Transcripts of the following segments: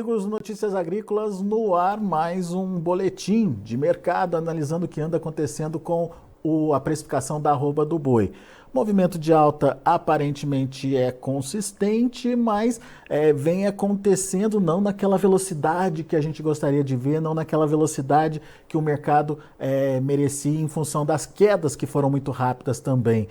Amigos, Notícias Agrícolas no ar, mais um boletim de mercado analisando o que anda acontecendo com a precificação da arroba do boi. O movimento de alta aparentemente é consistente, mas vem acontecendo não naquela velocidade que a gente gostaria de ver, não naquela velocidade que o mercado merecia em função das quedas que foram muito rápidas também.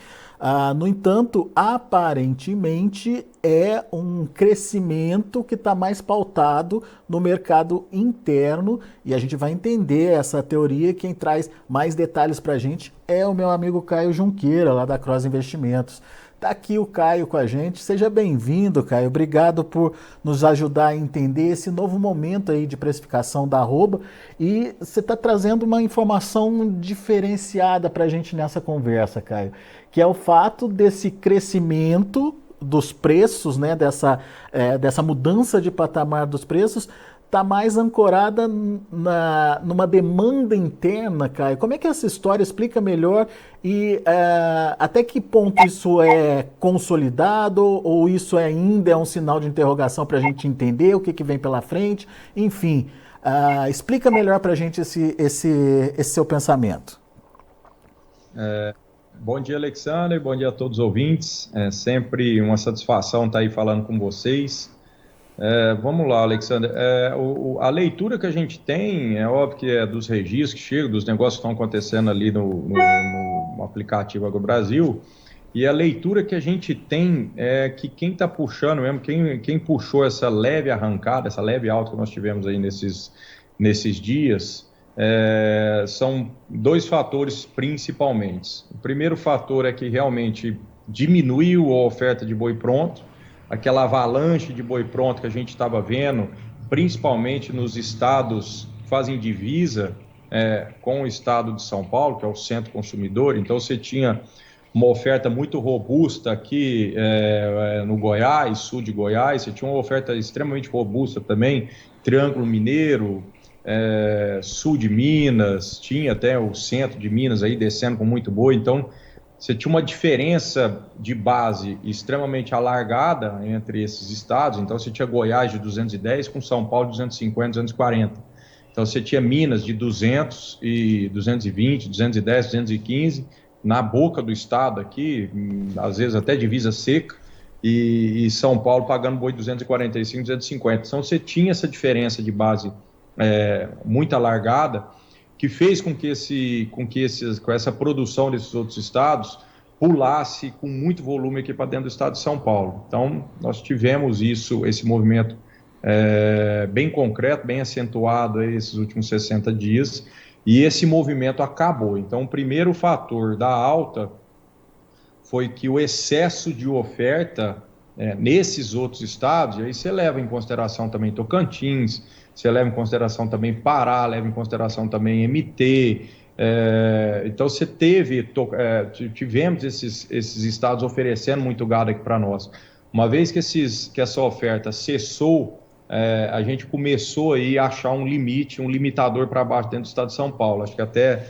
No entanto, aparentemente é um crescimento que está mais pautado no mercado interno e a gente vai entender essa teoria. Quem traz mais detalhes para a gente é o meu amigo Caio Junqueira, lá da Cross Investimentos. Está aqui o Caio com a gente. Seja bem-vindo, Caio. Obrigado por nos ajudar a entender esse novo momento aí de precificação da arroba. E você está trazendo uma informação diferenciada para a gente nessa conversa, Caio, que é o fato desse crescimento dos preços, né, dessa mudança de patamar dos preços, está mais ancorada numa demanda interna, Caio. Como é que é essa história? Explica melhor e até que ponto isso é consolidado ou isso ainda é um sinal de interrogação para a gente entender o que vem pela frente? Enfim, explica melhor para a gente esse seu pensamento. Bom dia, Alexander. Bom dia a todos os ouvintes. É sempre uma satisfação estar aí falando com vocês. Vamos lá, Alexander. A leitura que a gente tem, é óbvio que é dos registros que chegam, dos negócios que estão acontecendo ali no aplicativo AgroBrasil, e a leitura que a gente tem é que quem está puxando mesmo, quem puxou essa leve arrancada, essa leve alta que nós tivemos aí nesses dias, são dois fatores principalmente. O primeiro fator é que realmente diminuiu a oferta de boi pronto, aquela avalanche de boi pronto que a gente estava vendo, principalmente nos estados que fazem divisa com o estado de São Paulo, que é o centro consumidor. Então você tinha uma oferta muito robusta aqui no Goiás, sul de Goiás, você tinha uma oferta extremamente robusta também, Triângulo Mineiro, sul de Minas, tinha até o centro de Minas aí descendo com muito boi. Então você tinha uma diferença de base extremamente alargada entre esses estados. Então você tinha Goiás de 210 com São Paulo de 250, 240. Então você tinha Minas de 200 e 220, 210, 215 na boca do estado aqui, às vezes até divisa seca, e São Paulo pagando boi 245, 250. Então você tinha essa diferença de base muito alargada, que fez com que essa produção desses outros estados pulasse com muito volume aqui para dentro do estado de São Paulo. Então, nós tivemos esse movimento bem concreto, bem acentuado aí esses últimos 60 dias, e esse movimento acabou. Então, o primeiro fator da alta foi que o excesso de oferta nesses outros estados, e aí você leva em consideração também Tocantins, você leva em consideração também Pará, leva em consideração também MT. Então você tivemos esses estados oferecendo muito gado aqui para nós. Uma vez que essa oferta cessou, a gente começou aí a achar um limite, um limitador para baixo dentro do estado de São Paulo. Acho que até,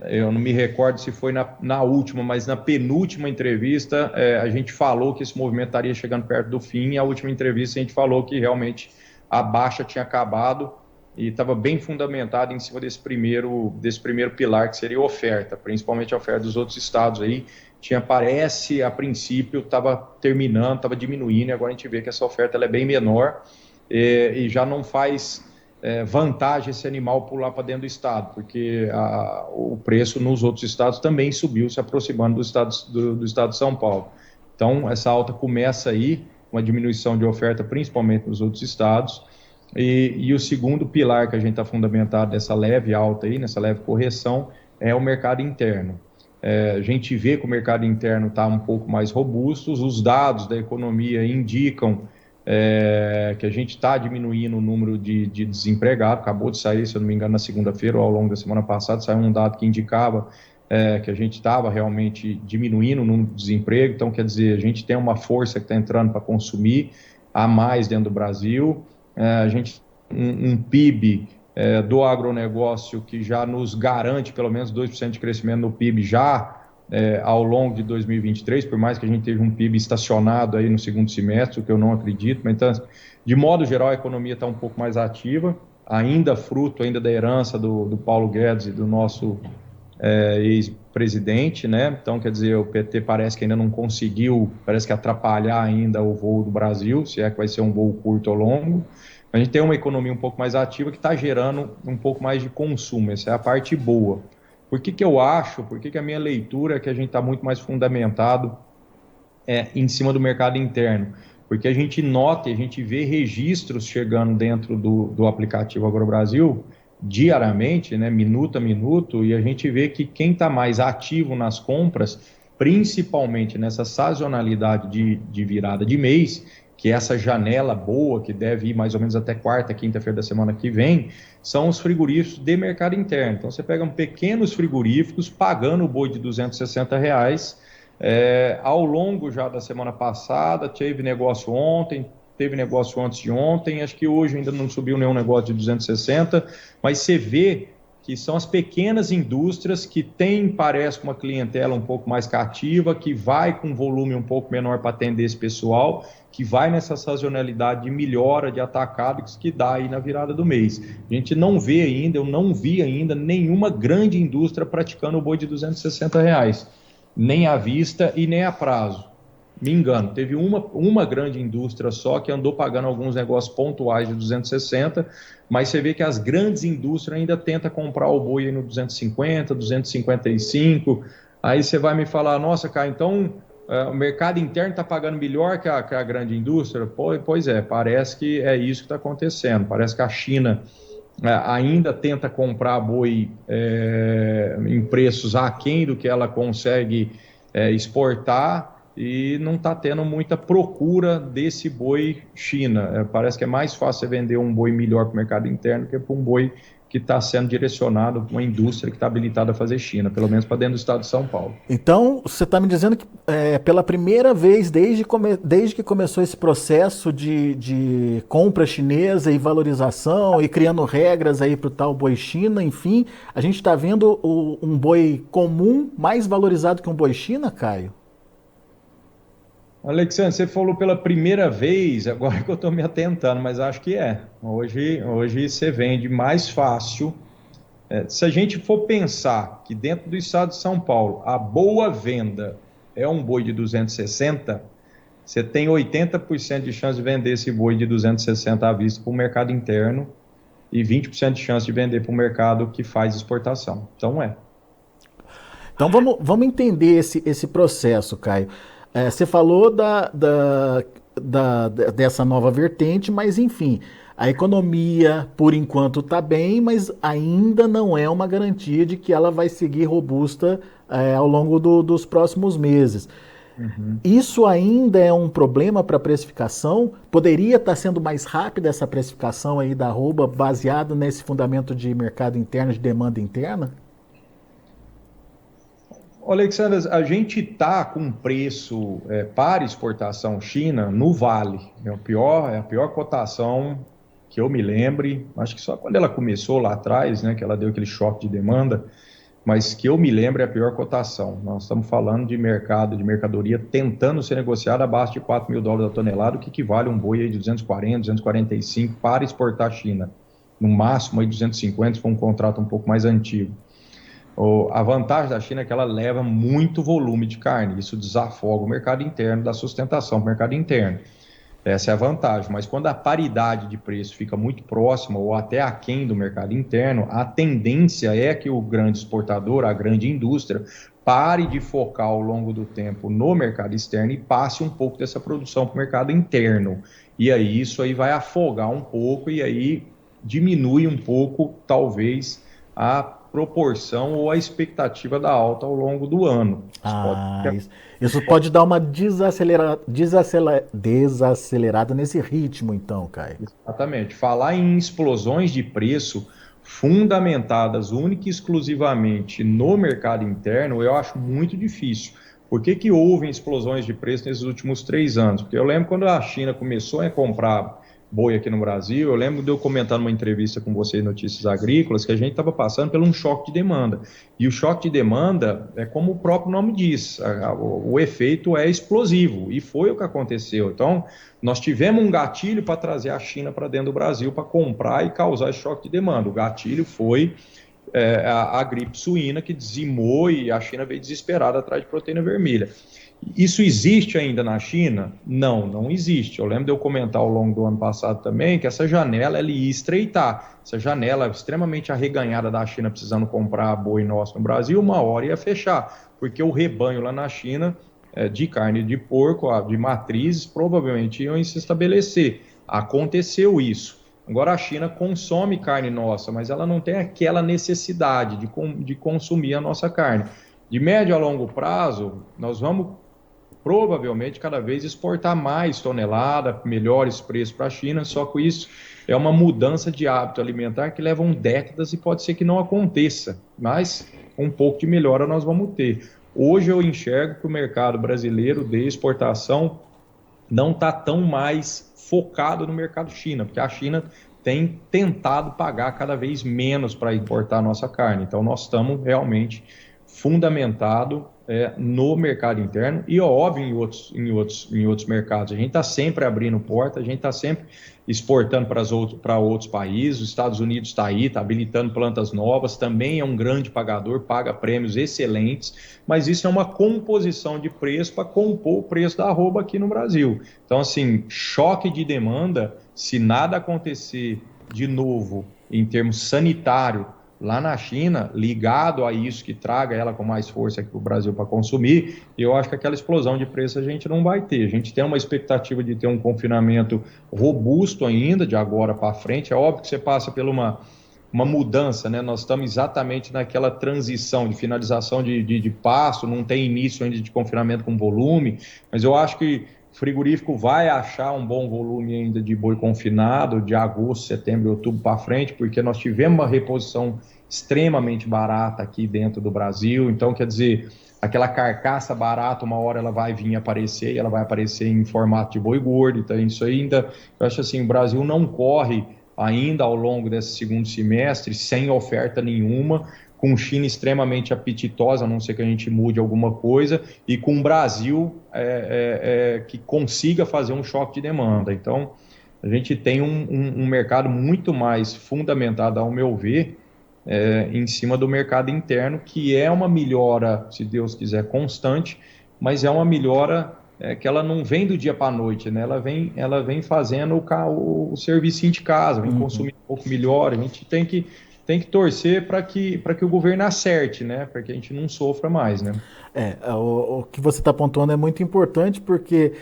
eu não me recordo se foi na última, mas na penúltima entrevista, a gente falou que esse movimento estaria chegando perto do fim, e a última entrevista a gente falou que realmente a baixa tinha acabado e estava bem fundamentado em cima desse primeiro pilar, que seria a oferta, principalmente a oferta dos outros estados aí. Parece, a princípio, estava terminando, estava diminuindo, e agora a gente vê que essa oferta ela é bem menor e já não faz vantagem esse animal pular para dentro do estado, porque o preço nos outros estados também subiu, se aproximando do estado de São Paulo. Então, essa alta começa aí, uma diminuição de oferta, principalmente nos outros estados, e o segundo pilar que a gente está fundamentado nessa leve alta aí, nessa leve correção, é o mercado interno. A gente vê que o mercado interno está um pouco mais robusto, os dados da economia indicam que a gente está diminuindo o número de desempregados. Acabou de sair, se eu não me engano, na segunda-feira ou ao longo da semana passada, saiu um dado que indicava que a gente estava realmente diminuindo o número de desemprego. Então, quer dizer, a gente tem uma força que está entrando para consumir a mais dentro do Brasil. A gente tem um PIB do agronegócio que já nos garante pelo menos 2% de crescimento no PIB já ao longo de 2023, por mais que a gente teve um PIB estacionado aí no segundo semestre, o que eu não acredito, mas então, de modo geral a economia está um pouco mais ativa, ainda fruto ainda da herança do Paulo Guedes e do nosso ex-presidente, né? Então, quer dizer, o PT parece que ainda não conseguiu, parece que atrapalhar ainda o voo do Brasil, se é que vai ser um voo curto ou longo. A gente tem uma economia um pouco mais ativa que está gerando um pouco mais de consumo, essa é a parte boa. Por que eu acho, por que a minha leitura é que a gente está muito mais fundamentado em cima do mercado interno? Porque a gente nota, a gente vê registros chegando dentro do aplicativo AgroBrasil diariamente, né, minuto a minuto, e a gente vê que quem está mais ativo nas compras, principalmente nessa sazonalidade de virada de mês, que é essa janela boa, que deve ir mais ou menos até quarta, quinta-feira da semana que vem, são os frigoríficos de mercado interno. Então, você pega pequenos frigoríficos pagando o boi de R$260, ao longo já da semana passada, teve negócio ontem, teve negócio antes de ontem, acho que hoje ainda não subiu nenhum negócio de 260, mas você vê que são as pequenas indústrias que têm, parece, uma clientela um pouco mais cativa, que vai com volume um pouco menor para atender esse pessoal, que vai nessa sazonalidade de melhora de atacados que dá aí na virada do mês. A gente não vê ainda, eu não vi ainda nenhuma grande indústria praticando o boi de R$260, nem à vista e nem a prazo. Me engano, teve uma grande indústria só que andou pagando alguns negócios pontuais de 260, mas você vê que as grandes indústrias ainda tentam comprar o boi aí no 250, 255, aí você vai me falar, nossa, cara, então o mercado interno está pagando melhor que a grande indústria? Pois é, parece que é isso que está acontecendo, parece que a China ainda tenta comprar boi em preços aquém do que ela consegue exportar, e não está tendo muita procura desse boi China. Parece que é mais fácil você vender um boi melhor para o mercado interno que para um boi que está sendo direcionado para uma indústria que está habilitada a fazer China, pelo menos para dentro do estado de São Paulo. Então, você está me dizendo que pela primeira vez, desde que começou esse processo de compra chinesa e valorização e criando regras aí para o tal boi China, enfim, a gente está vendo um boi comum mais valorizado que um boi China, Caio? Alexandre, você falou pela primeira vez, agora que eu estou me atentando, mas acho que Hoje você vende mais fácil. Se a gente for pensar que dentro do estado de São Paulo, a boa venda é um boi de 260, você tem 80% de chance de vender esse boi de 260 à vista para o mercado interno e 20% de chance de vender para o mercado que faz exportação. Então vamos entender esse processo, Caio. Você falou dessa nova vertente, mas enfim, a economia por enquanto está bem, mas ainda não é uma garantia de que ela vai seguir robusta ao longo dos próximos meses. Uhum. Isso ainda é um problema para a precificação? Poderia estar sendo mais rápida essa precificação aí da arroba baseada nesse fundamento de mercado interno, de demanda interna? Alexandre, a gente está com preço para exportação China no Vale. É a pior cotação que eu me lembre. Acho que só quando ela começou lá atrás, né, que ela deu aquele choque de demanda, mas que eu me lembro é a pior cotação. Nós estamos falando de mercadoria tentando ser negociada abaixo de $4.000 a tonelada, o que equivale a um boi aí de 240, 245 para exportar à China. No máximo aí 250, se for um contrato um pouco mais antigo. A vantagem da China é que ela leva muito volume de carne, isso desafoga o mercado interno, dá sustentação para o mercado interno. Essa é a vantagem, mas quando a paridade de preço fica muito próxima ou até aquém do mercado interno, a tendência é que o grande exportador, a grande indústria, pare de focar ao longo do tempo no mercado externo e passe um pouco dessa produção para o mercado interno. E aí isso aí vai afogar um pouco e aí diminui um pouco, talvez, a proporção ou a expectativa da alta ao longo do ano. Isso pode dar uma desacelerada nesse ritmo, então, Caio. Exatamente. Falar em explosões de preço fundamentadas única e exclusivamente no mercado interno, eu acho muito difícil. Por que houve explosões de preço nesses últimos 3 anos? Porque eu lembro quando a China começou a comprar boi aqui no Brasil. Eu lembro de eu comentar numa entrevista com você em Notícias Agrícolas que a gente estava passando por um choque de demanda. E o choque de demanda é como o próprio nome diz, o efeito é explosivo, e foi o que aconteceu. Então, nós tivemos um gatilho para trazer a China para dentro do Brasil para comprar e causar esse choque de demanda. O gatilho foi a gripe suína que dizimou e a China veio desesperada atrás de proteína vermelha. Isso existe ainda na China? Não, não existe. Eu lembro de eu comentar ao longo do ano passado também que essa janela ela ia estreitar. Essa janela extremamente arreganhada da China precisando comprar boi nosso no Brasil, uma hora ia fechar, porque o rebanho lá na China de carne de porco, de matrizes, provavelmente iam se estabelecer. Aconteceu isso. Agora a China consome carne nossa, mas ela não tem aquela necessidade de consumir a nossa carne. De médio a longo prazo, nós vamos provavelmente cada vez exportar mais tonelada, melhores preços para a China, só que isso é uma mudança de hábito alimentar que levam décadas e pode ser que não aconteça, mas um pouco de melhora nós vamos ter. Hoje eu enxergo que o mercado brasileiro de exportação não está tão mais focado no mercado China, porque a China tem tentado pagar cada vez menos para importar a nossa carne. Então nós estamos realmente fundamentado no mercado interno e, óbvio, em outros mercados. A gente está sempre abrindo porta, a gente está sempre exportando para outros países. Os Estados Unidos está aí, está habilitando plantas novas, também é um grande pagador, paga prêmios excelentes, mas isso é uma composição de preço para compor o preço da arroba aqui no Brasil. Então, assim, choque de demanda, se nada acontecer de novo em termos sanitário, lá na China, ligado a isso que traga ela com mais força aqui para o Brasil para consumir, eu acho que aquela explosão de preço a gente não vai ter. A gente tem uma expectativa de ter um confinamento robusto ainda, de agora para frente. É óbvio que você passa por uma mudança, né? Nós estamos exatamente naquela transição de finalização de passo, não tem início ainda de confinamento com volume, mas eu acho que o frigorífico vai achar um bom volume ainda de boi confinado de agosto, setembro e outubro para frente, porque nós tivemos uma reposição extremamente barata aqui dentro do Brasil. Então, quer dizer, aquela carcaça barata, uma hora ela vai vir aparecer, e ela vai aparecer em formato de boi gordo. Então, isso ainda, eu acho assim, o Brasil não corre ainda ao longo desse segundo semestre sem oferta nenhuma, com China extremamente apetitosa, a não ser que a gente mude alguma coisa, e com o Brasil que consiga fazer um choque de demanda. Então, a gente tem um mercado muito mais fundamentado, ao meu ver, em cima do mercado interno, que é uma melhora, se Deus quiser, constante, mas é uma melhora que ela não vem do dia para a noite, né? Ela vem fazendo o serviço de casa, vem consumindo um pouco melhor. A gente tem que torcer para que o governo acerte, né? Para que a gente não sofra mais, né? O que você está pontuando é muito importante, porque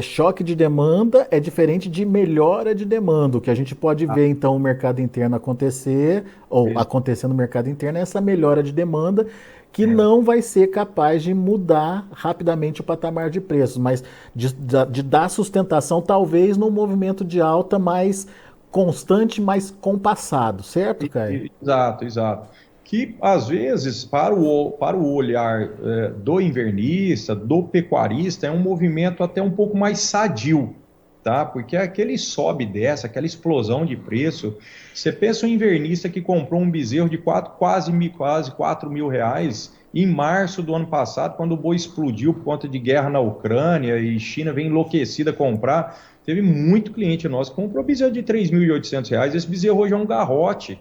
choque de demanda é diferente de melhora de demanda. O que a gente pode ver, então, o mercado interno acontecer, ou acontecer no mercado interno, é essa melhora de demanda que não vai ser capaz de mudar rapidamente o patamar de preços, mas de dar sustentação, talvez, num movimento de alta mais constante, mas compassado, certo, Caio? Exato. Que, às vezes, para o olhar do invernista, do pecuarista, é um movimento até um pouco mais sadio, tá? Porque aquele sobe e desce, aquela explosão de preço. Você pensa um invernista que comprou um bezerro de quase 4 mil reais em março do ano passado, quando o boi explodiu por conta de guerra na Ucrânia e China vem enlouquecida a comprar. Teve muito cliente nosso que comprou bezerro de R$ 3.800. Esse bezerro hoje é um garrote.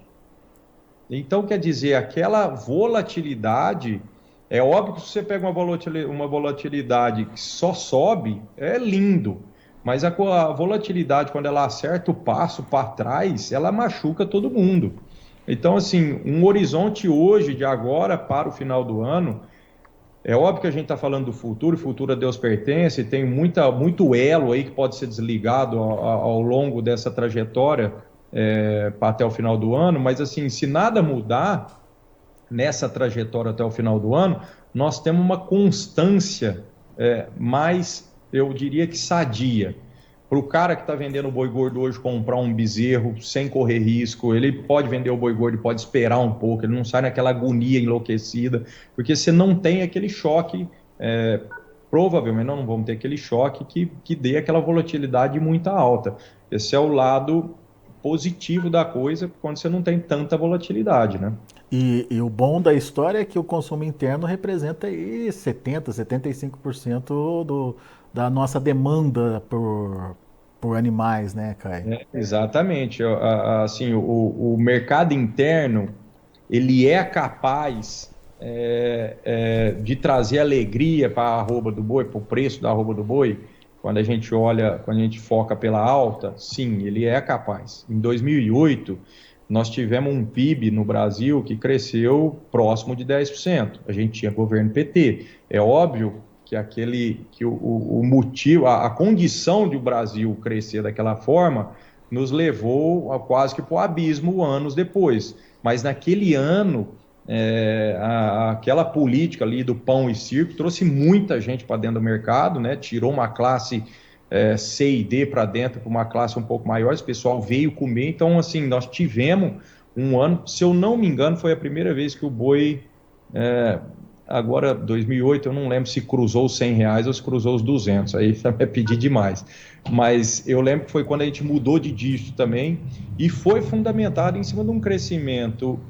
Então, quer dizer, aquela volatilidade, é óbvio que se você pega uma volatilidade que só sobe, é lindo. Mas a volatilidade, quando ela acerta o passo para trás, ela machuca todo mundo. Então, assim, um horizonte hoje, de agora para o final do ano, é óbvio que a gente está falando do futuro, o futuro a Deus pertence, tem muito elo aí que pode ser desligado ao longo dessa trajetória até o final do ano, mas assim, se nada mudar nessa trajetória até o final do ano, nós temos uma constância mais, eu diria que sadia. Para o cara que está vendendo o boi gordo hoje comprar um bezerro sem correr risco, ele pode vender o boi gordo e pode esperar um pouco, ele não sai naquela agonia enlouquecida, porque você não tem aquele choque provavelmente nós não vamos ter aquele choque que dê aquela volatilidade muito alta. Esse é o lado positivo da coisa, quando você não tem tanta volatilidade, né? E o bom da história é que o consumo interno representa aí 70, 75% da nossa demanda por animais, né, Caio? Exatamente. Assim, o mercado interno, ele é capaz de trazer alegria para a arroba do boi, para o preço da arroba do boi. Quando a gente olha, quando a gente foca pela alta, sim, ele é capaz. Em 2008, nós tivemos um PIB no Brasil que cresceu próximo de 10%. A gente tinha governo PT. É óbvio que o motivo, a condição de o Brasil crescer daquela forma nos levou quase que para o abismo anos depois. Mas naquele ano, aquela política ali do pão e circo trouxe muita gente para dentro do mercado, né? Tirou uma classe C e D para dentro, para uma classe um pouco maior, esse pessoal veio comer. Então, assim, nós tivemos um ano, se eu não me engano, foi a primeira vez que o boi, agora 2008, eu não lembro se cruzou os R$ 100 ou se cruzou os 200, aí é pedir demais. Mas eu lembro que foi quando a gente mudou de dígito também e foi fundamentado em cima de um crescimento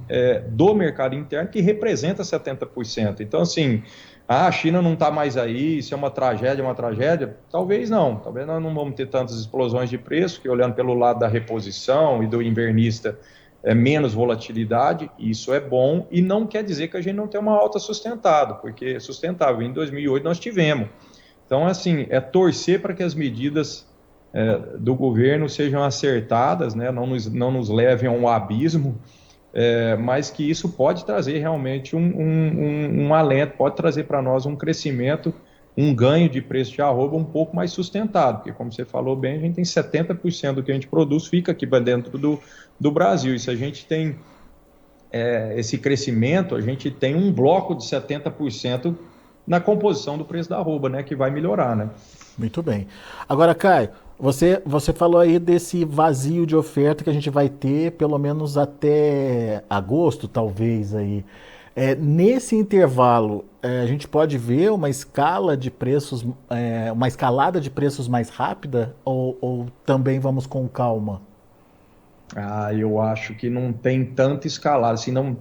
do mercado interno que representa 70%. Então, assim, a China não está mais aí, isso é uma tragédia? Talvez não. Talvez nós não vamos ter tantas explosões de preço, que olhando pelo lado da reposição e do invernista, menos volatilidade, isso é bom, e não quer dizer que a gente não tem uma alta sustentada, porque sustentável em 2008 nós tivemos. Então, assim, torcer para que as medidas do governo sejam acertadas, né, não nos levem a um abismo, mas que isso pode trazer realmente um alento, pode trazer para nós um crescimento, um ganho de preço de arroba um pouco mais sustentado, porque como você falou bem, a gente tem 70% do que a gente produz fica aqui para dentro do Brasil, e se a gente tem esse crescimento, a gente tem um bloco de 70% na composição do preço da arroba, né, que vai melhorar, né? Muito bem. Agora, Caio, você falou aí desse vazio de oferta que a gente vai ter pelo menos até agosto, talvez aí. Nesse intervalo, a gente pode ver uma escala de preços, uma escalada de preços mais rápida ou também vamos com calma? Eu acho que não tem tanta escalada, assim, não.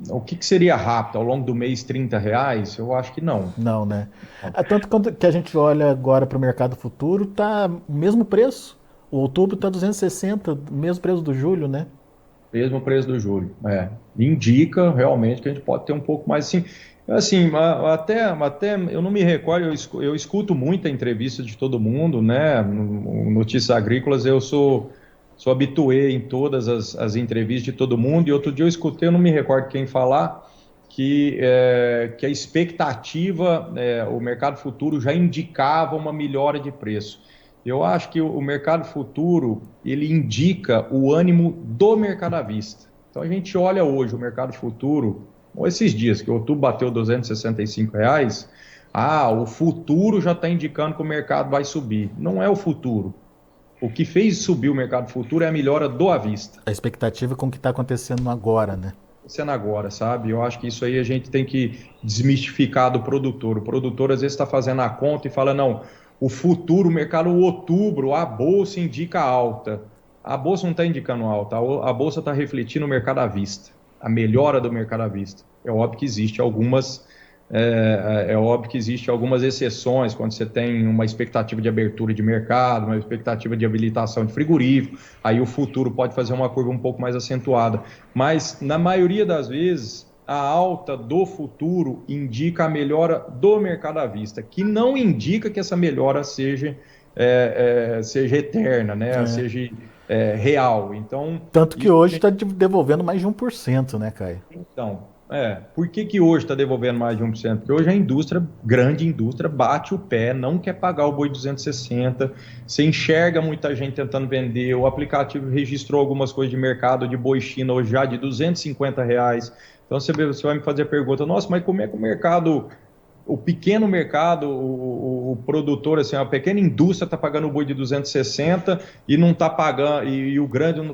O que seria rápido? Ao longo do mês, R$ 30? Eu acho que não. Não, né? Tanto quanto que a gente olha agora para o mercado futuro, tá o mesmo preço. O outubro está 260, mesmo preço do julho, né? Mesmo preço do julho. Indica realmente que a gente pode ter um pouco mais assim, até eu não me recordo, eu escuto muita entrevista de todo mundo, né? No Notícias Agrícolas eu sou habituê em todas as entrevistas de todo mundo, e outro dia eu escutei, eu não me recordo quem falar, que a expectativa, o mercado futuro já indicava uma melhora de preço. Eu acho que o mercado futuro, ele indica o ânimo do mercado à vista. Então a gente olha hoje o mercado futuro, esses dias que o outubro bateu R$ 265, o futuro já está indicando que o mercado vai subir. Não é o futuro. O que fez subir o mercado futuro é a melhora do à vista. A expectativa com o que está acontecendo agora, né? Acontecendo agora, sabe? Eu acho que isso aí a gente tem que desmistificar do produtor. O produtor às vezes está fazendo a conta e fala, não, o futuro, o mercado, outubro, a bolsa indica alta. A bolsa não está indicando alta, a bolsa está refletindo o mercado à vista, a melhora do mercado à vista. É óbvio que existe algumas exceções, quando você tem uma expectativa de abertura de mercado, uma expectativa de habilitação de frigorífico, aí o futuro pode fazer uma curva um pouco mais acentuada. Mas, na maioria das vezes, a alta do futuro indica a melhora do mercado à vista, que não indica que essa melhora seja eterna, né? Seja real. Então, tanto que hoje está devolvendo mais de 1%, né, Caio? Então, por que hoje está devolvendo mais de 1%? Porque hoje a indústria, grande indústria, bate o pé, não quer pagar o boi 260, você enxerga muita gente tentando vender, o aplicativo registrou algumas coisas de mercado de boi China hoje já de R$ 250. Então você vai me fazer a pergunta, nossa, mas como é que o mercado o pequeno mercado, o produtor, assim, a pequena indústria está pagando o boi de 260 e não está pagando, e o grande não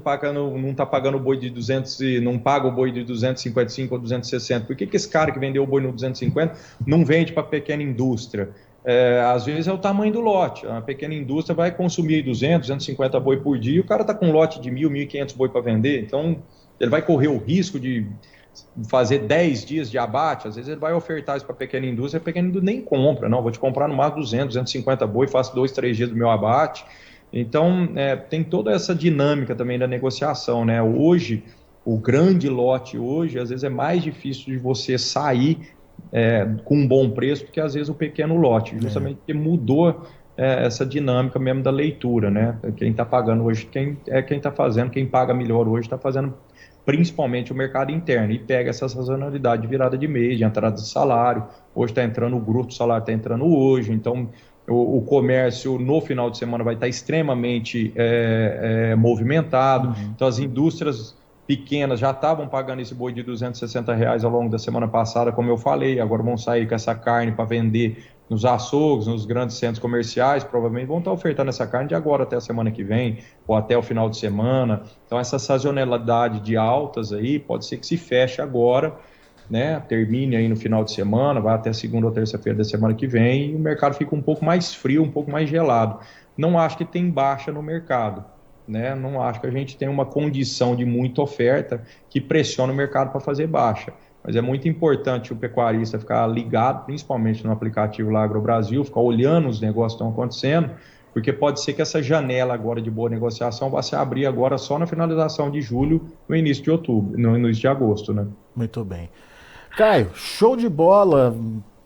tá pagando o boi de 200 e não paga o boi de 255 ou 260. Por que esse cara que vendeu o boi no 250 não vende para a pequena indústria? Às vezes é o tamanho do lote. A pequena indústria vai consumir 200, 250 boi por dia e o cara está com um lote de 1.000, 1.500 boi para vender. Então, ele vai correr o risco de fazer 10 dias de abate. Às vezes ele vai ofertar isso para a pequena indústria nem compra. Não, vou te comprar no máximo 200, 250 boi, faço 2, 3 dias do meu abate. Então, tem toda essa dinâmica também da negociação, né? Hoje, o grande lote hoje, às vezes é mais difícil de você sair com um bom preço do que às vezes o pequeno lote, justamente porque mudou essa dinâmica mesmo da leitura, né? Quem está pagando hoje, quem está fazendo, quem paga melhor hoje está fazendo principalmente o mercado interno, e pega essa sazonalidade de virada de mês, de entrada de salário. Hoje está entrando o grupo, o salário está entrando hoje, então o comércio no final de semana vai estar extremamente movimentado. Então as indústrias pequenas já estavam pagando esse boi de R$ 260 ao longo da semana passada, como eu falei, agora vão sair com essa carne para vender nos açougues, nos grandes centros comerciais, provavelmente vão estar ofertando essa carne de agora até a semana que vem, ou até o final de semana. Então essa sazonalidade de altas aí, pode ser que se feche agora, né? Termine aí no final de semana, vai até segunda ou terça-feira da semana que vem, e o mercado fica um pouco mais frio, um pouco mais gelado. Não acho que tem baixa no mercado, né? Não acho que a gente tem uma condição de muita oferta que pressiona o mercado para fazer baixa. Mas é muito importante o pecuarista ficar ligado, principalmente no aplicativo lá AgroBrasil, ficar olhando os negócios que estão acontecendo, porque pode ser que essa janela agora de boa negociação vá se abrir agora só na finalização de julho, no início de outubro, no início de agosto, né? Muito bem. Caio, show de bola,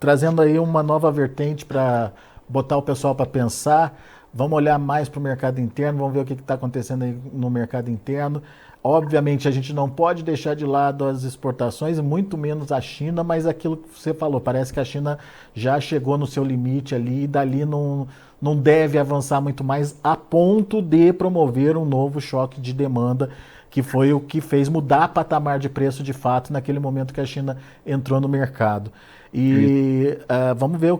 trazendo aí uma nova vertente para botar o pessoal para pensar. Vamos olhar mais para o mercado interno, vamos ver o que está acontecendo aí no mercado interno. Obviamente, a gente não pode deixar de lado as exportações, muito menos a China, mas aquilo que você falou, parece que a China já chegou no seu limite ali e dali não deve avançar muito mais a ponto de promover um novo choque de demanda, que foi o que fez mudar patamar de preço de fato naquele momento que a China entrou no mercado. E vamos ver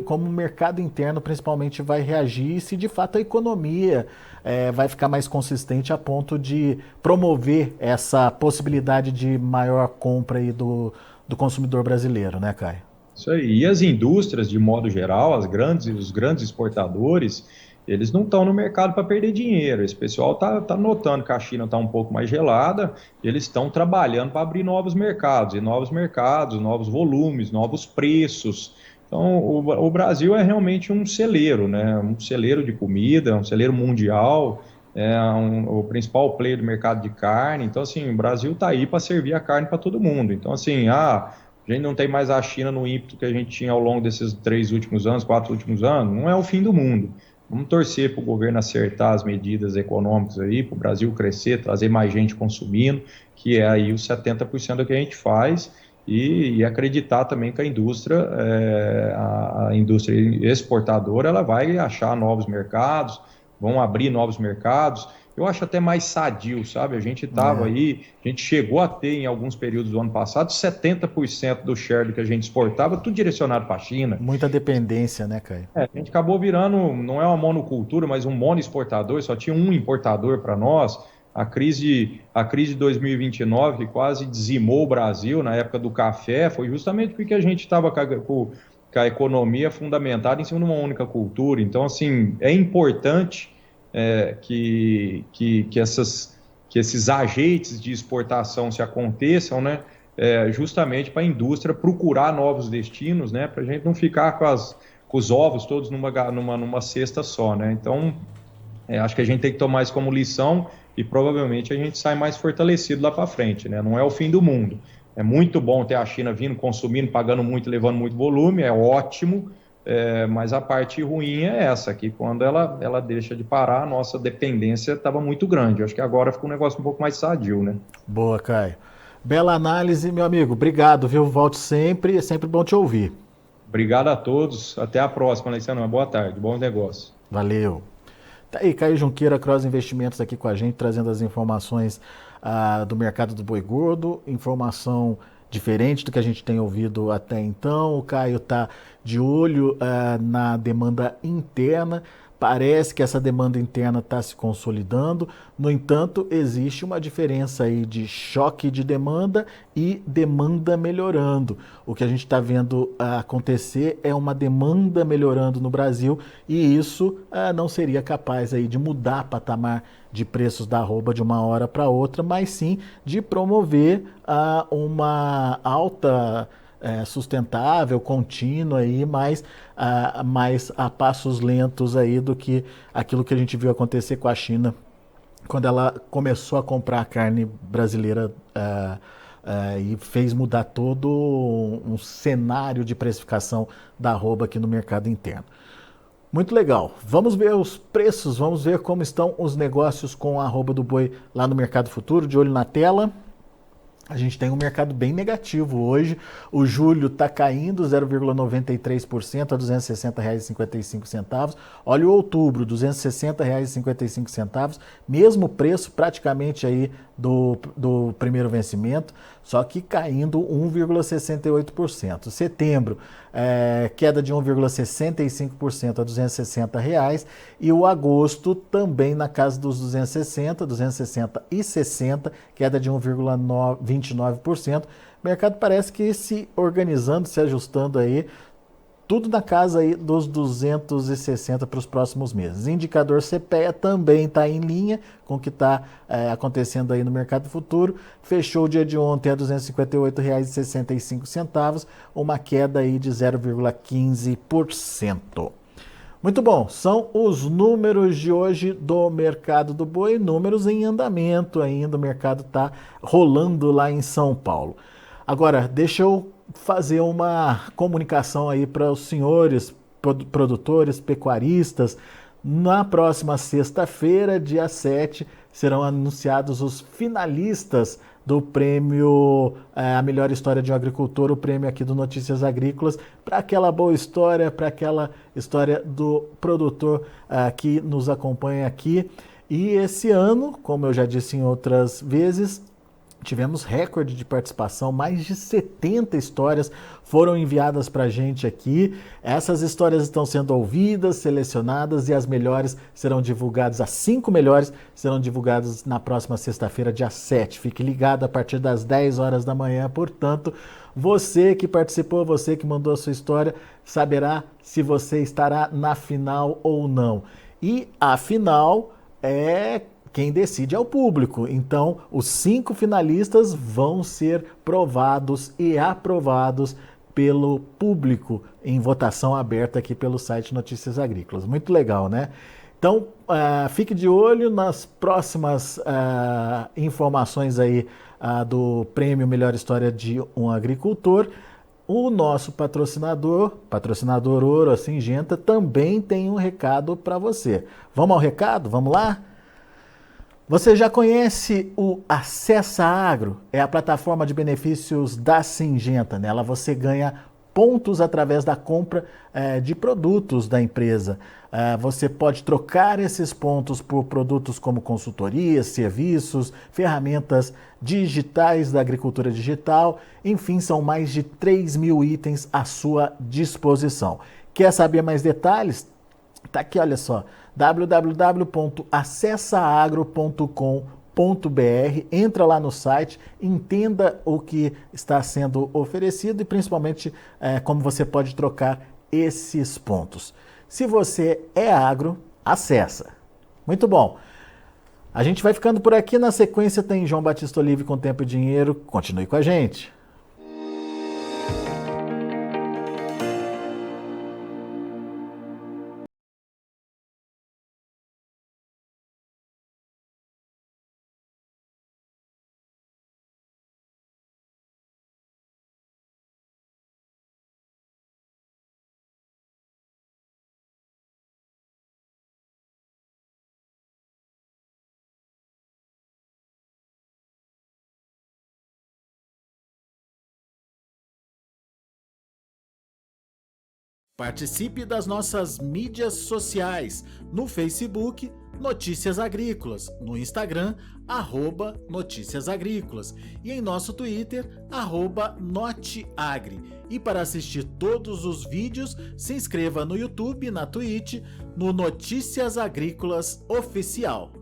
como o mercado interno principalmente vai reagir e se de fato a economia vai ficar mais consistente a ponto de promover essa possibilidade de maior compra aí do consumidor brasileiro, né, Caio? Isso aí. E as indústrias, de modo geral, os grandes exportadores, eles não estão no mercado para perder dinheiro. Esse pessoal tá notando que a China está um pouco mais gelada, eles estão trabalhando para abrir novos mercados, novos volumes, novos preços. Então, o Brasil é realmente um celeiro, né? Um celeiro de comida, um celeiro mundial, o principal player do mercado de carne. Então, assim, o Brasil está aí para servir a carne para todo mundo. Então, assim, a gente não tem mais a China no ímpeto que a gente tinha ao longo desses 4 últimos anos, não é o fim do mundo. Vamos torcer para o governo acertar as medidas econômicas aí, para o Brasil crescer, trazer mais gente consumindo, que é aí os 70% do que a gente faz, e acreditar também que a indústria exportadora, ela vai achar novos mercados, vão abrir novos mercados. Eu acho até mais sadio, sabe? A gente chegou a ter em alguns períodos do ano passado 70% do share do que a gente exportava, tudo direcionado para a China. Muita dependência, né, Caio? A gente acabou virando, não é uma monocultura, mas um monoexportador, só tinha um importador para nós. A crise de 2029, que quase dizimou o Brasil na época do café, foi justamente porque a gente estava com a economia fundamentada em cima de uma única cultura. Então, assim, é importante que esses ajeites de exportação se aconteçam, né? Justamente para a indústria procurar novos destinos, né? Para a gente não ficar com os ovos todos numa cesta só, né? Então, acho que a gente tem que tomar isso como lição e provavelmente a gente sai mais fortalecido lá para frente, né? Não é o fim do mundo. É muito bom ter a China vindo, consumindo, pagando muito, levando muito volume, é ótimo, mas a parte ruim é essa, que quando ela deixa de parar, a nossa dependência estava muito grande. Acho que agora fica um negócio um pouco mais sadio, né? Boa, Caio. Bela análise, meu amigo. Obrigado, viu? Volte sempre, é sempre bom te ouvir. Obrigado a todos. Até a próxima, Alexandre. Boa tarde. Bom negócio. Valeu. Tá aí, Caio Junqueira, Cross Investimentos aqui com a gente, trazendo as informações do mercado do boi gordo, informação diferente do que a gente tem ouvido até então. O Caio está de olho na demanda interna. Parece que essa demanda interna está se consolidando. No entanto, existe uma diferença aí de choque de demanda e demanda melhorando. O que a gente está vendo acontecer é uma demanda melhorando no Brasil, e isso não seria capaz aí de mudar patamar de preços da arroba de uma hora para outra, mas sim de promover uma alta sustentável, contínua aí, mais a passos lentos aí do que aquilo que a gente viu acontecer com a China quando ela começou a comprar a carne brasileira e fez mudar todo um cenário de precificação da arroba aqui no mercado interno. Muito legal. Vamos ver os preços, vamos ver como estão os negócios com a arroba do boi lá no mercado futuro, de olho na tela. A gente tem um mercado bem negativo hoje. O julho está caindo 0,93% a R$ 260,55. Olha o outubro, R$ 260,55. Mesmo preço praticamente aí do primeiro vencimento, só que caindo 1,68%. Setembro, queda de 1,65% a R$ 260. E o agosto também na casa dos 260,60, queda de 1,29%. O mercado parece que se organizando, se ajustando aí, tudo na casa aí dos 260 para os próximos meses. O indicador CPEA também está em linha com o que está acontecendo aí no mercado futuro. Fechou o dia de ontem a R$ 258,65, uma queda aí de 0,15%. Muito bom, são os números de hoje do mercado do boi, números em andamento ainda, o mercado está rolando lá em São Paulo. Agora, deixa eu fazer uma comunicação aí para os senhores produtores, pecuaristas. Na próxima sexta-feira, dia 7, serão anunciados os finalistas do prêmio A Melhor História de um Agricultor, o prêmio aqui do Notícias Agrícolas, para aquela boa história, para aquela história do produtor que nos acompanha aqui. E esse ano, como eu já disse em outras vezes, tivemos recorde de participação, mais de 70 histórias foram enviadas para a gente aqui. Essas histórias estão sendo ouvidas, selecionadas, e as melhores serão divulgadas, as 5 melhores serão divulgadas na próxima sexta-feira, dia 7. Fique ligado a partir das 10 horas da manhã, portanto, você que participou, você que mandou a sua história, saberá se você estará na final ou não. E a final quem decide é o público. Então, os 5 finalistas vão ser provados e aprovados pelo público em votação aberta aqui pelo site Notícias Agrícolas. Muito legal, né? Então, fique de olho nas próximas informações aí do Prêmio Melhor História de um Agricultor. O nosso patrocinador Ouro, a Singenta, também tem um recado para você. Vamos ao recado? Vamos lá? Você já conhece o Acessa Agro? É a plataforma de benefícios da Singenta. Nela você ganha pontos através da compra de produtos da empresa. Você pode trocar esses pontos por produtos como consultorias, serviços, ferramentas digitais da agricultura digital. Enfim, são mais de 3.000 itens à sua disposição. Quer saber mais detalhes? Tá aqui, olha só, www.acessaagro.com.br. Entra lá no site, entenda o que está sendo oferecido e principalmente como você pode trocar esses pontos. Se você é agro, acessa. Muito bom. A gente vai ficando por aqui. Na sequência tem João Batista Olive com Tempo e Dinheiro. Continue com a gente. Participe das nossas mídias sociais no Facebook, Notícias Agrícolas, no Instagram, @Notícias Agrícolas, e em nosso Twitter, @Noteagri. E para assistir todos os vídeos, se inscreva no YouTube, na Twitch, no Notícias Agrícolas Oficial.